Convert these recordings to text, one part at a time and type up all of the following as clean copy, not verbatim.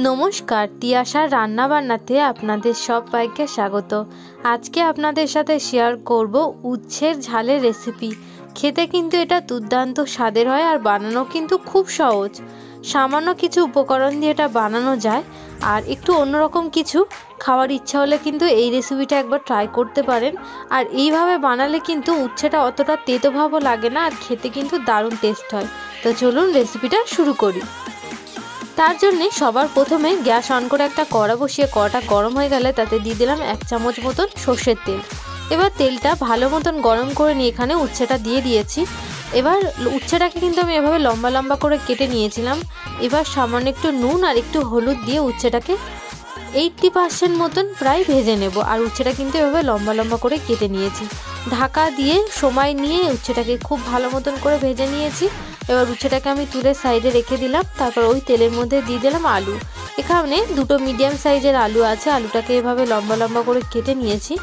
नमस्कार তিয়াশার রান্না বান্নাতে আপনাদের সবাইকে স্বাগত। আজকে আপনাদের সাথে শেয়ার করব উচ্ছের ঝালের রেসিপি। খেতে কিন্তু এটা দুর্দান্ত স্বাদের হয় আর বানানো কিন্তু খুব সহজ। সামান্য কিছু উপকরণ দিয়ে এটা বানানো যায় আর একটু অন্যরকম কিছু খাওয়ার ইচ্ছা হলে কিন্তু এই রেসিপিটা একবার ট্রাই করতে পারেন। আর এইভাবে বানালে কিন্তু উচ্ছেটা অতটা তেতো ভাবও লাগে না আর খেতে কিন্তু দারুণ টেস্ট হয়। তো চলুন রেসিপিটা শুরু করি। তার জন্য সবার প্রথমে গ্যাস অন করে একটা কড়া বসিয়ে কড়াটা গরম হয়ে গেলে তাতে দিয়ে দিলাম 1 চামচ মতন সর্ষের তেল। এবার তেলটা ভালো মতন গরম করে নিয়ে এখানে উচ্ছেটা দিয়ে দিয়েছি। এবার উচ্ছেটাকে কিন্তু আমি এভাবে লম্বা লম্বা করে কেটে নিয়েছিলাম। এবার সামান্য একটু নুন আর একটু হলুদ দিয়ে উচ্ছেটাকে 80% মতন প্রায় ভেজে নেব। আর উচ্ছেটা কিন্তু এভাবে লম্বা লম্বা করে কেটে নিয়েছি। ঢাকা দিয়ে সময় নিয়ে উচ্ছেটাকে খুব ভালো মতন করে ভেজে নিয়েছি। এবার উচ্ছেটাকে আমি তুলে সাইডে রেখে দিলাম। তারপর ওই তেলের মধ্যে দিয়ে দিলাম আলু। এখানে দুটো মিডিয়াম সাইজের আলু আছে, আলুটাকে এভাবে লম্বা লম্বা করে কেটে নিয়েছি।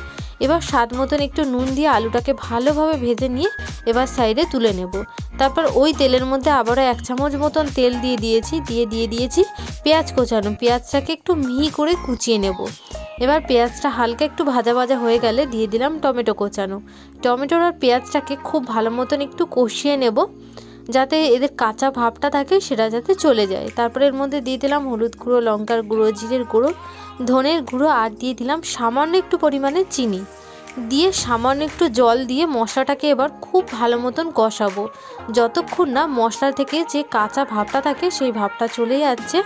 এবার স্বাদ মতন একটু নুন দিয়ে আলুটাকে ভালোভাবে ভেজে নিয়ে এবার সাইডে তুলে নেব। তারপর ওই তেলের মধ্যে আবারও 1 চামচ মতন তেল দিয়ে দিয়েছি পেঁয়াজ কোচানো। পেঁয়াজটাকে একটু মিহি করে কুচিয়ে নেব। এবার পেঁয়াজটা হালকা একটু ভাজা ভাজা হয়ে গেলে দিয়ে দিলাম টমেটো কোচানো। টমেটোর আর পেঁয়াজটাকে খুব ভালো মতন একটু কষিয়ে নেব, যাতে এদের কাঁচা ভাবটা থাকে সেটা যাতে চলে যায়। তারপরে এর মধ্যে দিয়ে দিলাম হলুদ গুঁড়ো, লঙ্কার গুঁড়ো, জিরের গুঁড়ো, ধনের গুঁড়ো আর দিয়ে দিলাম সামান্য একটু পরিমাণে চিনি। দিয়ে সামান্য একটু জল দিয়ে মশলাটাকে এবার খুব ভালো মতন কষাবো, যতক্ষণ না মশলা থেকে যে কাঁচা ভাবটা থাকে সেই ভাবটা চলে যাচ্ছে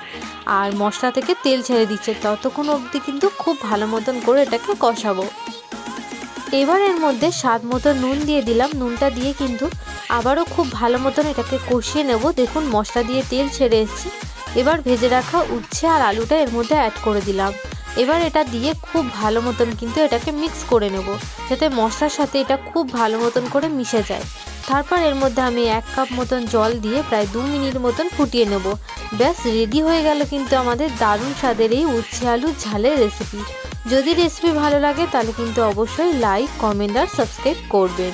আর মশলা থেকে তেল ছেড়ে দিচ্ছে, ততক্ষণ অবধি কিন্তু খুব ভালো মতন করে এটাকে কষাবো। এবার এর মধ্যে স্বাদ মতো নুন দিয়ে দিলাম। নুনটা দিয়ে কিন্তু আবারও খুব ভালো মতন এটাকে কষিয়ে নেব। দেখুন মশলা দিয়ে তেল ছেড়ে এসেছে। এবার ভেজে রাখা উচ্ছে আর আলুটা এর মধ্যে অ্যাড করে দিলাম। এবার এটা দিয়ে খুব ভালো মতন কিন্তু এটাকে মিক্স করে নেব, যাতে মশলার সাথে এটা খুব ভালো মতন করে মিশে যায়। তারপর এর মধ্যে আমি 1 কাপ মতন জল দিয়ে প্রায় 2 মিনিট মতন ফুটিয়ে নেব। ব্যাস রেডি হয়ে গেল কিন্তু আমাদের দারুণ স্বাদের এই উচ্ছে আলুর ঝালের রেসিপি। যদি রেসিপি ভালো লাগে তাহলে কিন্তু অবশ্যই লাইক, কমেন্ট আর সাবস্ক্রাইব করবেন।